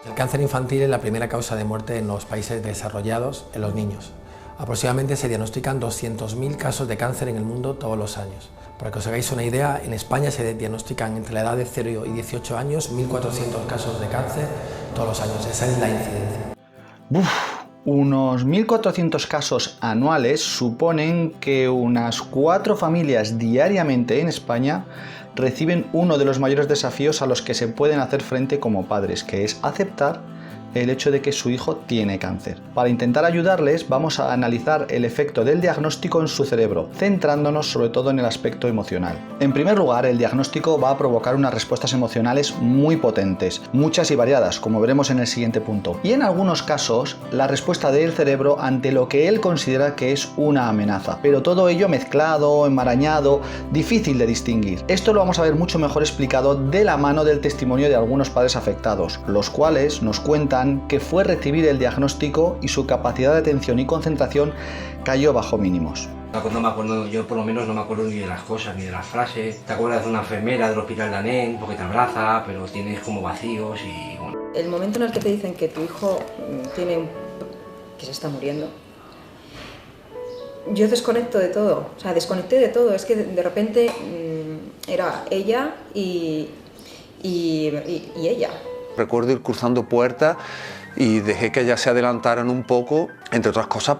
El cáncer infantil es la primera causa de muerte en los países desarrollados en los niños. Aproximadamente se diagnostican 200.000 casos de cáncer en el mundo todos los años. Para que os hagáis una idea, en España se diagnostican entre la edad de 0 y 18 años 1.400 casos de cáncer todos los años. Esa es la incidencia. Unos 1.400 casos anuales suponen que unas 4 familias diariamente en España reciben uno de los mayores desafíos a los que se pueden hacer frente como padres, que es aceptar el hecho de que su hijo tiene cáncer. Para intentar ayudarles, vamos a analizar el efecto del diagnóstico en su cerebro, centrándonos sobre todo en el aspecto emocional. En primer lugar, el diagnóstico va a provocar unas respuestas emocionales muy potentes, muchas y variadas, como veremos en el siguiente punto. Y en algunos casos, la respuesta del cerebro ante lo que él considera que es una amenaza. Pero todo ello mezclado, enmarañado, difícil de distinguir. Esto lo vamos a ver mucho mejor explicado de la mano del testimonio de algunos padres afectados, los cuales nos cuentan que fue recibir el diagnóstico y su capacidad de atención y concentración cayó bajo mínimos. No me acuerdo, yo por lo menos no me acuerdo ni de las cosas, ni de las frases. Te acuerdas de una enfermera del hospital de Anén porque te abraza, pero tienes como vacíos y bueno. El momento en el que te dicen que tu hijo que se está muriendo, yo desconecto de todo, o sea, desconecté de todo. Es que de repente era ella y ella. Recuerdo ir cruzando puertas y dejé que ellas se adelantaran un poco, entre otras cosas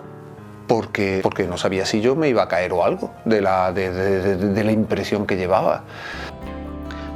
porque no sabía si yo me iba a caer o algo de la impresión que llevaba.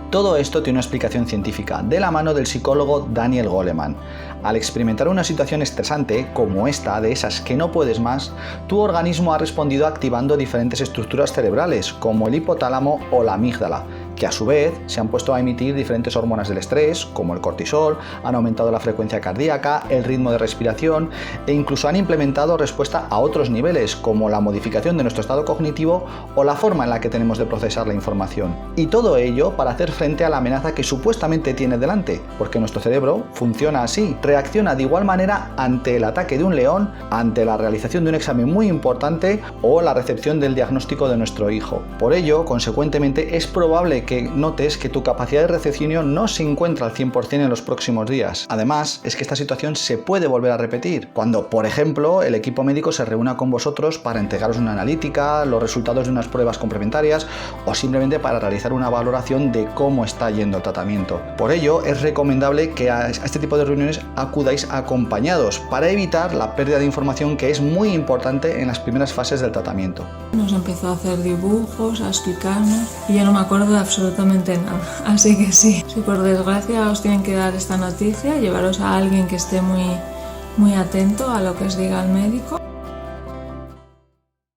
Todo esto tiene una explicación científica, de la mano del psicólogo Daniel Goleman. Al experimentar una situación estresante, como esta, de esas que no puedes más, tu organismo ha respondido activando diferentes estructuras cerebrales, como el hipotálamo o la amígdala, que a su vez se han puesto a emitir diferentes hormonas del estrés, como el cortisol, han aumentado la frecuencia cardíaca, el ritmo de respiración e incluso han implementado respuesta a otros niveles, como la modificación de nuestro estado cognitivo o la forma en la que tenemos de procesar la información. Y todo ello para hacer frente a la amenaza que supuestamente tiene delante, porque nuestro cerebro funciona así, reacciona de igual manera ante el ataque de un león, ante la realización de un examen muy importante o la recepción del diagnóstico de nuestro hijo. Por ello, consecuentemente, es probable que notes que tu capacidad de raciocinio no se encuentra al 100% en los próximos días. Además, es que esta situación se puede volver a repetir cuando, por ejemplo, el equipo médico se reúna con vosotros para entregaros una analítica, los resultados de unas pruebas complementarias o simplemente para realizar una valoración de cómo está yendo el tratamiento. Por ello, es recomendable que a este tipo de reuniones acudáis acompañados para evitar la pérdida de información que es muy importante en las primeras fases del tratamiento. Nos empezó a hacer dibujos, a explicarnos y yo no me acuerdo de absolutamente nada, así que sí. Si por desgracia os tienen que dar esta noticia, llevaros a alguien que esté muy atento a lo que os diga el médico.